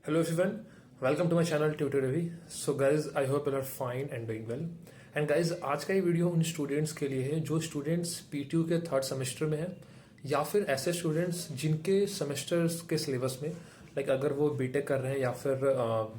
Hello everyone, welcome to my channel Tutor Ravi. So guys, I hope you are fine and doing well. And guys, आज का ये video उन students के लिए है जो स्टूडेंट्स पीटीयू के थर्ड सेमेस्टर में हैं या फिर ऐसे स्टूडेंट्स जिनके सेमेस्टर्स के सिलेबस में लाइक अगर वो बीटेक कर रहे हैं या फिर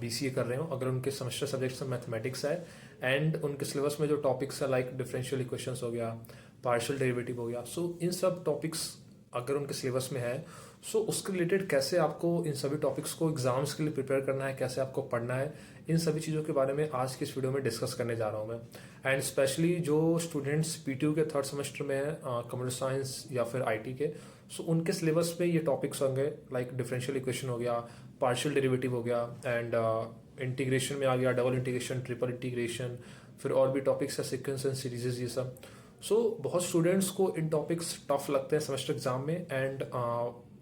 बीसीए कर रहे हो, अगर उनके सेमेस्टर सब्जेक्ट्स में मैथमेटिक्स है एंड उनके सिलेबस में जो टॉपिक्स है लाइक डिफरेंशियल इक्वेशंस हो गया, पार्शियल डेरिवेटिव हो गया, सो इन सब टॉपिक्स अगर उनके सिलेबस में है सो उसके रिलेटेड कैसे आपको इन सभी टॉपिक्स को एग्जाम्स के लिए प्रिपेयर करना है, कैसे आपको पढ़ना है, इन सभी चीज़ों के बारे में आज की इस वीडियो में डिस्कस करने जा रहा हूँ मैं। एंड स्पेशली जो स्टूडेंट्स पीटीयू के थर्ड सेमेस्टर में हैं कंप्यूटर साइंस या फिर आईटी के, सो उनके सिलेबस में ये टॉपिक्स होंगे लाइक डिफरेंशियल इक्वेशन हो गया, पार्शियल डेरिवेटिव हो गया एंड इंटीग्रेशन में आ गया डबल इंटीग्रेशन, ट्रिपल इंटीग्रेशन, फिर और भी टॉपिक्स है सीक्वेंस एंड सीरीजेस, ये सब। सो बहुत स्टूडेंट्स को इन टॉपिक्स टफ लगते हैं सेमेस्टर एग्जाम में एंड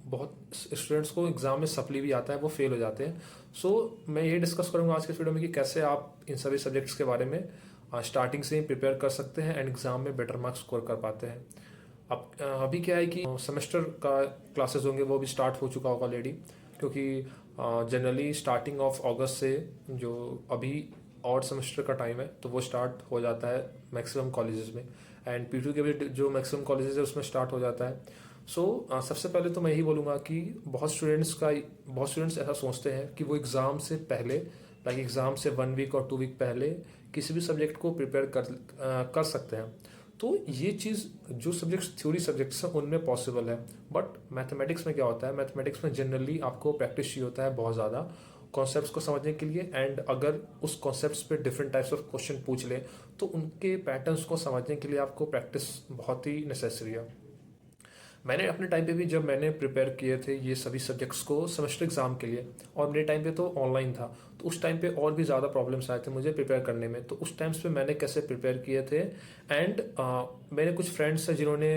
बहुत स्टूडेंट्स को एग्जाम में सप्ली भी आता है, वो फेल हो जाते हैं। सो मैं ये डिस्कस करूंगा आज के वीडियो में कि कैसे आप इन सभी सब्जेक्ट्स के बारे में स्टार्टिंग से ही प्रिपेयर कर सकते हैं एंड एग्जाम में बेटर मार्क्स स्कोर कर पाते हैं। अब अभी क्या है कि सेमेस्टर का क्लासेस होंगे वो भी स्टार्ट हो चुका होगा ऑलरेडी, क्योंकि जनरली स्टार्टिंग ऑफ अगस्त से जो अभी और सेमेस्टर का टाइम है तो वो स्टार्ट हो जाता है मैक्सिमम कॉलेजेस में एंड पीटीयू के भी जो मैक्सिमम कॉलेजेस है उसमें स्टार्ट हो जाता है। सो सबसे पहले तो मैं यही बोलूँगा कि बहुत स्टूडेंट्स ऐसा सोचते हैं कि वो एग्ज़ाम से पहले लाइक एग्ज़ाम से 1 वीक और 2 वीक पहले किसी भी सब्जेक्ट को प्रिपेयर कर सकते हैं। तो ये चीज़ जो सब्जेक्ट्स थ्योरी सब्जेक्ट्स हैं उनमें पॉसिबल है, बट मैथमेटिक्स में क्या होता है, मैथमेटिक्स में जनरली आपको प्रैक्टिस चाहिए होता है बहुत ज़्यादा कॉन्सेप्ट्स को समझने के लिए एंड अगर उस कॉन्सेप्ट्स पे डिफरेंट टाइप्स ऑफ क्वेश्चन पूछ ले तो उनके पैटर्न्स को समझने के लिए आपको प्रैक्टिस बहुत ही नेसेसरी है। मैंने अपने टाइम पे भी जब मैंने प्रिपेयर किए थे ये सभी सब्जेक्ट्स को सेमेस्टर एग्जाम के लिए, और मेरे टाइम पे तो ऑनलाइन था, तो उस टाइम पे और भी ज़्यादा प्रॉब्लम्स आए थे मुझे प्रिपेयर करने में। तो उस टाइम्स पे मैंने कैसे प्रिपेयर किए थे एंड मेरे कुछ फ्रेंड्स हैं जिन्होंने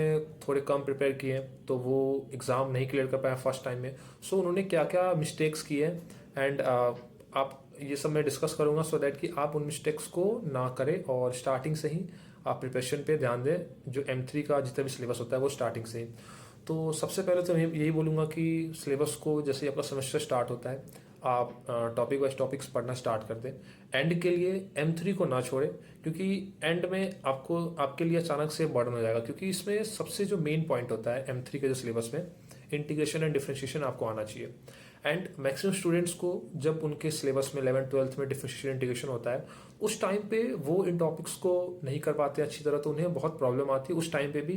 थोड़े कम प्रिपेयर किए तो वो एग्ज़ाम नहीं क्लियर कर पाया फर्स्ट टाइम में। सो उन्होंने क्या क्या मिस्टेक्स किए एंड आप ये सब मैं डिस्कस करूंगा सो दैट कि आप उन मिस्टेक्स को ना करें और स्टार्टिंग से ही आप प्रिपरेशन पे ध्यान दें। जो M3 का जितना भी सिलेबस होता है वो स्टार्टिंग से ही। तो सबसे पहले तो मैं यही बोलूँगा कि सिलेबस को जैसे आपका सेमेस्टर स्टार्ट होता है आप टॉपिक वाइज टॉपिक्स पढ़ना स्टार्ट कर दें। एंड के लिए M3 को ना छोड़ें, क्योंकि एंड में आपके लिए अचानक से बर्डन हो जाएगा, क्योंकि इसमें सबसे जो मेन पॉइंट होता है M3 के जो सिलेबस में इंटीग्रेशन एंड डिफरेंशिएशन आपको आना चाहिए। एंड मैक्सिमम स्टूडेंट्स को जब उनके सिलेबस में 11th-12th में डिफरेंशिएशन इंटीग्रेशन होता है उस टाइम पे वो इन टॉपिक्स को नहीं कर पाते अच्छी तरह, तो उन्हें बहुत प्रॉब्लम आती है उस टाइम पे भी।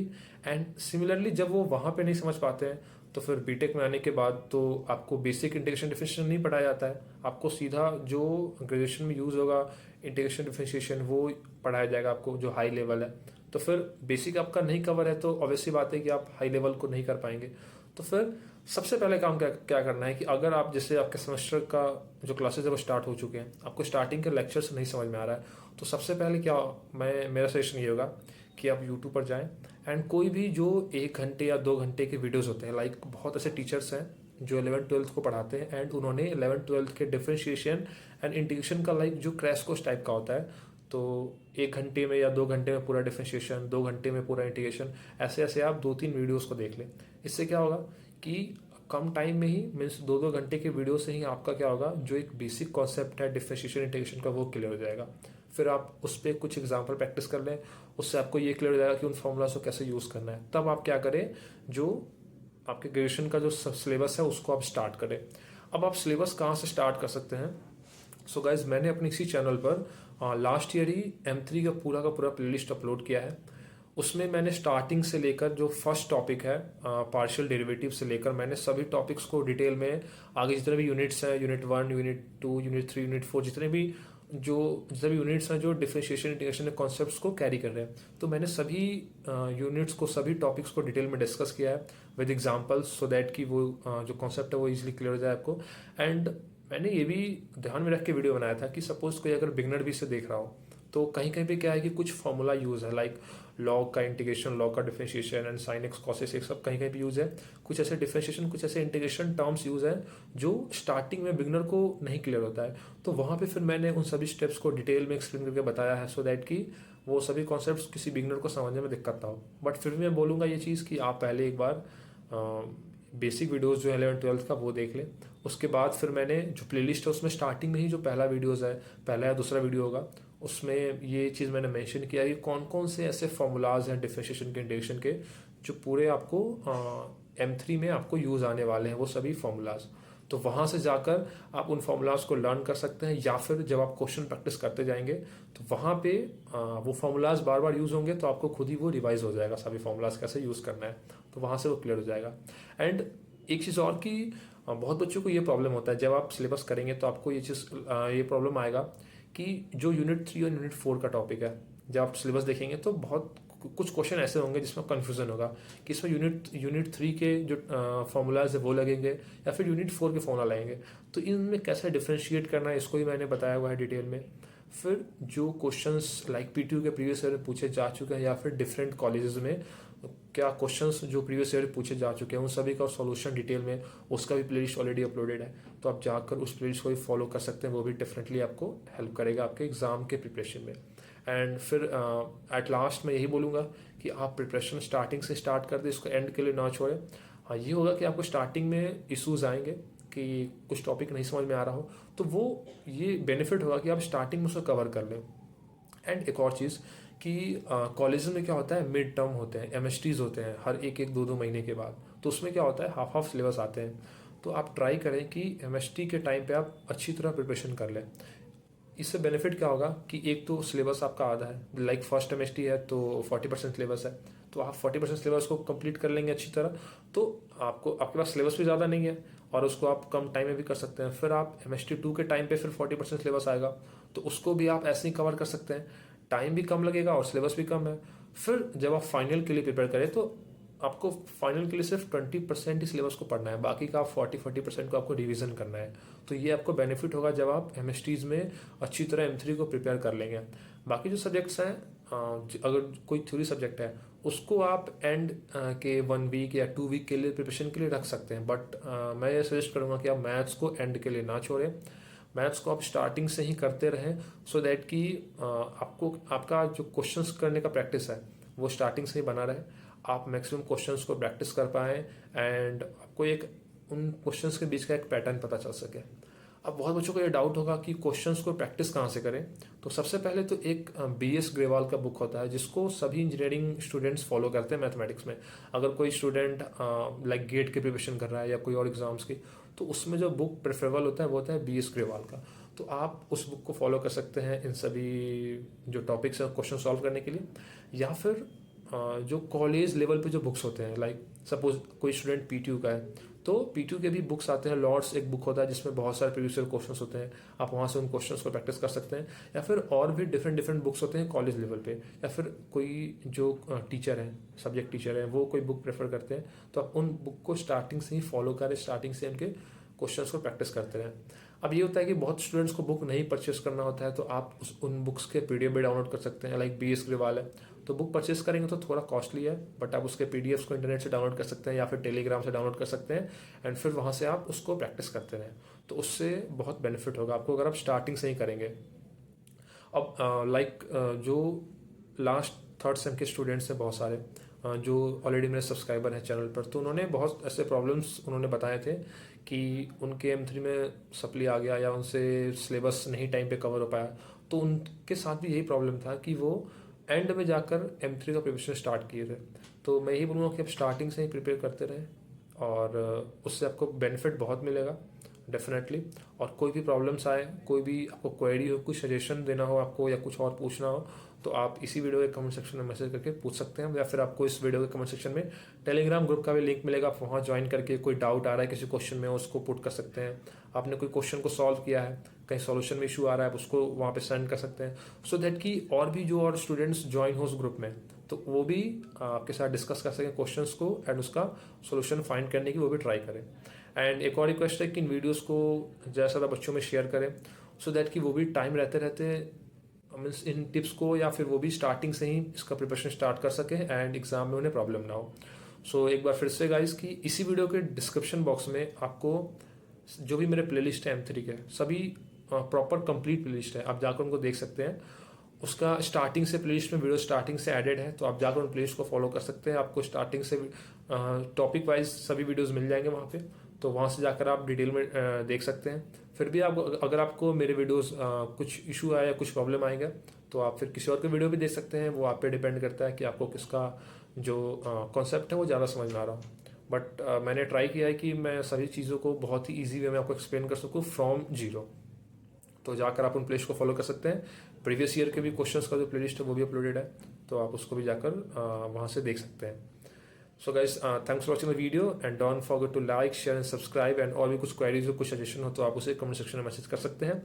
एंड सिमिलरली जब वो वहाँ पे नहीं समझ पाते हैं तो फिर बीटेक में आने के बाद तो आपको बेसिक इंटीग्रेशन डिफरेंशिएशन नहीं पढ़ाया जाता है, आपको सीधा जो ग्रेजुएशन में यूज़ होगा इंटीग्रेशन डिफरेंशिएशन वो पढ़ाया जाएगा आपको जो हाई लेवल है। तो फिर बेसिक आपका नहीं कवर है तो ऑब्वियसली बात है कि आप हाई लेवल को नहीं कर पाएंगे। तो फिर सबसे पहले काम क्या करना है कि अगर आप जैसे आपके सेमेस्टर का जो क्लासेस है वो स्टार्ट हो चुके हैं, आपको स्टार्टिंग के लेक्चर्स नहीं समझ में आ रहा है, तो सबसे पहले मेरा सजेशन ये होगा कि आप यूट्यूब पर जाएं एंड कोई भी जो 1 घंटे या 2 घंटे के वीडियोस होते हैं, लाइक बहुत ऐसे टीचर्स हैं जो 11th-12th को पढ़ाते हैं एंड उन्होंने 11th-12th के डिफरेंशिएशन एंड इंटीग्रेशन का लाइक जो क्रैश कोर्स टाइप का होता है, तो 1 घंटे में या 2 घंटे में पूरा डिफरेंशिएशन, 2 घंटे में पूरा इंटीग्रेशन, ऐसे ऐसे आप 2-3 वीडियोस को देख लें। इससे क्या होगा कि कम टाइम में ही मीन्स 2-2 घंटे के वीडियो से ही आपका क्या होगा जो एक बेसिक कॉन्सेप्ट है डिफरेंशिएशन इंटीग्रेशन का वो क्लियर हो जाएगा। फिर आप उस पर कुछ एग्जाम्पल प्रैक्टिस कर लें, उससे आपको ये क्लियर हो जाएगा कि उन फॉर्मूलाज को कैसे यूज़ करना है। तब आप क्या करें, जो आपके ग्रेजुएशन का जो सिलेबस है उसको आप स्टार्ट करें। अब आप सिलेबस कहाँ से स्टार्ट कर सकते हैं? सो गाइज मैंने अपने इसी चैनल पर लास्ट ईयर ही M3 का पूरा प्लेलिस्ट अपलोड किया है। उसमें मैंने स्टार्टिंग से लेकर जो फर्स्ट टॉपिक है पार्शियल डेरिवेटिव से लेकर मैंने सभी टॉपिक्स को डिटेल में आगे जितने भी यूनिट्स हैं, यूनिट 1, यूनिट 2, यूनिट 3, यूनिट 4, जितने भी यूनिट्स हैं जो डिफरेंशिएशन इंटीग्रेशन कॉन्सेप्ट्स को कैरी कर रहे हैं, तो मैंने सभी यूनिट्स को, सभी टॉपिक्स को डिटेल में डिस्कस किया है विद एग्जांपल्स, सो दैट कि वो जो कॉन्सेप्ट है वो इजीली क्लियर हो जाए आपको। एंड मैंने ये भी ध्यान में रख के वीडियो बनाया था कि सपोज कोई अगर बिगनर भी इसे देख रहा हो तो कहीं कहीं पे क्या है कि कुछ फॉर्मूला यूज है, लाइक लॉग का इंटीग्रेशन, लॉग का differentiation and sine x cos x, सब कहीं कहीं पे यूज है। कुछ ऐसे डिफरेंशिएशन, कुछ ऐसे इंटीग्रेशन टर्म्स यूज है जो स्टार्टिंग में बिगनर को नहीं क्लियर होता है, तो वहां पे फिर मैंने उन सभी स्टेप्स को डिटेल में एक्सप्लेन करके बताया है, सो दैट कि वो सभी कॉन्सेप्ट किसी बिगनर को समझने में दिक्कत ना हो। बट फिर भी मैं बोलूंगा ये चीज़ कि आप पहले एक बार बेसिक वीडियोस जो 11th-12th का वो देख लें, उसके बाद फिर मैंने जो प्लेलिस्ट है उसमें स्टार्टिंग में ही जो पहला वीडियोस है, पहला या दूसरा वीडियो होगा, उसमें ये चीज़ मैंने मेंशन किया कि कौन कौन से ऐसे फॉर्मूलाज हैं डिफरेंशिएशन के, इंटीग्रेशन के, जो पूरे आपको M3 में आपको यूज़ आने वाले हैं, वो सभी फॉर्मूलाज। तो वहाँ से जाकर आप उन फॉर्मूलाज को लर्न कर सकते हैं, या फिर जब आप क्वेश्चन प्रैक्टिस करते जाएंगे तो वहाँ पे वो फॉर्मूलाज बार बार यूज़ होंगे, तो आपको खुद ही वो रिवाइज हो जाएगा सभी फॉर्मूलाज कैसे यूज़ करना है, तो वहाँ से वो क्लियर हो जाएगा। एंड एक चीज़ और कि बहुत बच्चों को ये प्रॉब्लम होता है, जब आप सिलेबस करेंगे तो आपको ये प्रॉब्लम आएगा कि जो यूनिट 3 और यूनिट 4 का टॉपिक है, जब आप सिलेबस देखेंगे तो बहुत कुछ क्वेश्चन ऐसे होंगे जिसमें कन्फ्यूजन होगा कि इसमें यूनिट 3 के जो फॉर्मूलाज है वो लगेंगे या फिर यूनिट 4 के फॉर्मूला लगेंगे, तो इनमें कैसे डिफ्रेंशिएट करना है इसको भी मैंने बताया हुआ है डिटेल में। फिर जो क्वेश्चंस लाइक PTU के प्रीवियस ईयर में पूछे जा चुके हैं, या फिर डिफरेंट कॉलेजेस में क्या क्वेश्चंस जो प्रीवियस ईयर पूछे जा चुके हैं, उन सभी का सॉल्यूशन डिटेल में, उसका भी प्लेलिस्ट ऑलरेडी अपलोडेड है, तो आप जाकर उस प्लेलिस्ट को भी फॉलो कर सकते हैं, वो भी डेफिनेटली आपको हेल्प करेगा आपके एग्जाम के प्रिपरेशन में। एंड फिर एट लास्ट मैं यही बोलूँगा कि आप प्रिपरेशन स्टार्टिंग से स्टार्ट कर दें, इसको एंड के लिए ना छोड़ें। हाँ, ये होगा कि आपको स्टार्टिंग में इश्यूज आएंगे कि कुछ टॉपिक नहीं समझ में आ रहा हो, तो वो ये बेनिफिट होगा कि आप स्टार्टिंग में उसको कवर कर लें। एंड एक और चीज़ कि कॉलेज में क्या होता है, मिड टर्म होते हैं, MSTs होते हैं हर एक 2 महीने के बाद, तो उसमें क्या होता है, हाफ सिलेबस आते हैं। तो आप ट्राई करें कि MST के टाइम पे आप अच्छी तरह प्रिपरेशन कर लें। इससे बेनिफिट क्या होगा कि एक तो सिलेबस आपका आधा है, लाइक फर्स्ट MST है तो 40% सिलेबस है, तो आप 40% सिलेबस को कंप्लीट कर लेंगे अच्छी तरह, तो आपके पास सिलेबस भी ज़्यादा नहीं है और उसको आप कम टाइम में भी कर सकते हैं। फिर आप MST 2 के टाइम पे फिर 40% सिलेबस आएगा, तो उसको भी आप ऐसे ही कवर कर सकते हैं, टाइम भी कम लगेगा और सिलेबस भी कम है। फिर जब आप फाइनल के लिए प्रिपेयर करें तो आपको फाइनल के लिए सिर्फ 20% ही सिलेबस को पढ़ना है, बाकी का आप 40% को आपको रिवीजन करना है। तो ये आपको बेनिफिट होगा जब आप MSTs में अच्छी तरह M3 को प्रिपेयर कर लेंगे। बाकी जो सब्जेक्ट्स हैं, अगर कोई थ्योरी सब्जेक्ट है उसको आप एंड के 1 वीक या 2 वीक के लिए प्रिपरेशन के लिए रख सकते हैं, बट मैं ये सजेस्ट करूँगा कि आप मैथ्स को एंड के लिए ना छोड़ें, मैथ्स को आप स्टार्टिंग से ही करते रहें, सो दैट कि आपका जो क्वेश्चंस करने का प्रैक्टिस है वो स्टार्टिंग से ही बना रहे, आप मैक्सिमम क्वेश्चंस को प्रैक्टिस कर पाएँ एंड आपको एक उन क्वेश्चंस के बीच का एक पैटर्न पता चल सके। अब बहुत बच्चों को ये डाउट होगा कि क्वेश्चंस को प्रैक्टिस कहाँ से करें, तो सबसे पहले तो एक BS ग्रेवाल का बुक होता है जिसको सभी इंजीनियरिंग स्टूडेंट्स फॉलो करते हैं मैथमेटिक्स में। अगर कोई स्टूडेंट लाइक गेट की प्रिपरेशन कर रहा है या कोई और एग्जाम्स की, तो उसमें जो बुक प्रेफरेबल होता है वो होता है BS ग्रेवाल का, तो आप उस बुक को फॉलो कर सकते हैं इन सभी जो टॉपिक्स हैं क्वेश्चन सॉल्व करने के लिए। या फिर जो कॉलेज लेवल पे जो बुक्स होते हैं, लाइक सपोज कोई स्टूडेंट PTU का है तो PTU के भी बुक्स आते हैं, लॉर्ड्स एक बुक होता है जिसमें बहुत सारे प्रीवियस ईयर क्वेश्चंस होते हैं, आप वहाँ से उन क्वेश्चंस को प्रैक्टिस कर सकते हैं। या फिर और भी डिफरेंट बुक्स होते हैं कॉलेज लेवल पे, या फिर कोई जो टीचर हैं, सब्जेक्ट टीचर हैं, वो कोई बुक प्रेफर करते हैं, तो आप उन बुक को स्टार्टिंग से ही फॉलो करें, स्टार्टिंग से उनके क्वेश्चंस को प्रैक्टिस करते रहें। अब ये होता है कि बहुत स्टूडेंट्स को बुक नहीं परचेस करना होता है, तो आप उन बुक्स के PDF भी डाउनलोड कर सकते हैं, लाइक BS ग्रेवाल है, तो बुक परचेस करेंगे तो थोड़ा कॉस्टली है, बट आप उसके PDFs को इंटरनेट से डाउनलोड कर सकते हैं या फिर टेलीग्राम से डाउनलोड कर सकते हैं, एंड फिर वहाँ से आप उसको प्रैक्टिस करते रहें, तो उससे बहुत बेनिफिट होगा आपको अगर आप स्टार्टिंग से ही करेंगे। अब जो लास्ट थर्ड सेम के स्टूडेंट्स हैं बहुत सारे, जो ऑलरेडी मेरे सब्सक्राइबर हैं चैनल पर, तो उन्होंने बहुत ऐसे प्रॉब्लम्स उन्होंने बताए थे कि उनके M3 में सप्ली आ गया या उनसे सिलेबस नहीं टाइम पे कवर हो पाया, तो उनके साथ भी यही प्रॉब्लम था कि वो एंड में जाकर M3 का प्रिपरेशन स्टार्ट किए थे। तो मैं यही बोलूँगा कि आप स्टार्टिंग से ही प्रिपेयर करते रहें और उससे आपको बेनिफिट बहुत मिलेगा डेफिनेटली। और कोई भी प्रॉब्लम्स आए, कोई भी आपको क्वेरी हो, कुछ सजेशन देना हो आपको या कुछ और पूछना हो, तो आप इसी वीडियो के कमेंट सेक्शन में मैसेज करके पूछ सकते हैं, या फिर आपको इस वीडियो के कमेंट सेक्शन में टेलीग्राम ग्रुप का भी लिंक मिलेगा, आप वहाँ ज्वाइन करके कोई डाउट आ रहा है किसी क्वेश्चन में उसको पुट कर सकते हैं। आपने कोई क्वेश्चन को सॉल्व किया है, कहीं सॉल्यूशन में इशू आ रहा है, उसको वहाँ पे सेंड कर सकते हैं, सो दैट कि और भी जो और स्टूडेंट्स ज्वाइन हो उस ग्रुप में, तो वो भी आपके साथ डिस्कस कर सकें क्वेश्चंस को एंड उसका सोल्यूशन फाइंड करने की वो भी ट्राई करें। एंड एक और रिक्वेस्ट है कि इन वीडियोस को ज़्यादा से ज़्यादा बच्चों में शेयर करें, सो दैट कि वो भी टाइम रहते रहते मीन्स इन टिप्स को या फिर वो भी स्टार्टिंग से ही इसका प्रिपरेशन स्टार्ट कर सकें एंड एग्जाम में उन्हें प्रॉब्लम ना हो। सो एक बार फिर से गाइस कि इसी वीडियो के डिस्क्रिप्शन बॉक्स में आपको जो भी मेरे प्लेलिस्ट है M3 के सभी प्रॉपर कंप्लीट प्लेलिस्ट है, आप जाकर उनको देख सकते हैं। उसका स्टार्टिंग से प्लेलिस्ट में वीडियो स्टार्टिंग से एडेड है, तो आप जाकर उन प्लेलिस्ट को फॉलो कर सकते हैं, आपको स्टार्टिंग से टॉपिक वाइज सभी वीडियोस मिल जाएंगे वहाँ पे, तो वहाँ से जाकर आप डिटेल में देख सकते हैं। फिर भी आप अगर आपको मेरे वीडियोस कुछ इशू आया, कुछ प्रॉब्लम आएगा, तो आप फिर किसी और के वीडियो भी देख सकते हैं। वो आप पे डिपेंड करता है कि आपको किसका जो कॉन्सेप्ट है वो ज़्यादा समझ में आ रहा हो। बट मैंने ट्राई किया है कि मैं सभी चीज़ों को बहुत ही ईजी वे में आपको एक्सप्लेन कर सकूँ फ्रॉम जीरो। तो जाकर आप उन प्लेलिस्ट को फॉलो कर सकते हैं। प्रीवियस ईयर के भी क्वेश्चंस का जो प्लेलिस्ट है वो भी अपलोडेड है, तो आप उसको भी जाकर वहाँ से देख सकते हैं। So guys, thanks for watching the video and don't forget to like, share and subscribe. And और भी कुछ क्वेरीज हो, कुछ सजेशन हो, तो आप उसे कमेंट सेक्शन में मैसेज कर सकते हैं।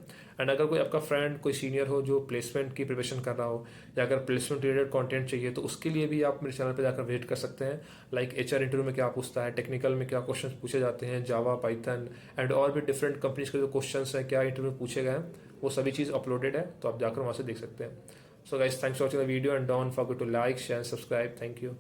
एंड अगर कोई आपका फ्रेंड, कोई सीनियर हो जो प्लेसमेंट की प्रिपरेशन कर रहा हो, या अगर प्लेसमेंट रिलेटेड कंटेंट चाहिए, तो उसके लिए भी आप मेरे चैनल पर जाकर विजिट कर सकते हैं। लाइक HR इंटरव्यू में क्या पूछता है, टेक्निकल में क्या क्वेश्चन पूछे जाते हैं, जावा, पाइथन एंड और भी डिफरेंट कंपनीज के जो क्वेश्चन हैं, क्या इंटरव्यू पूछे गए हैं, वो सभी चीज़ अपलोडेड है, तो आप जाकर वहाँ से देख सकते हैं। So guys, thanks for watching the video and don't forget to like, share and subscribe. Thank you.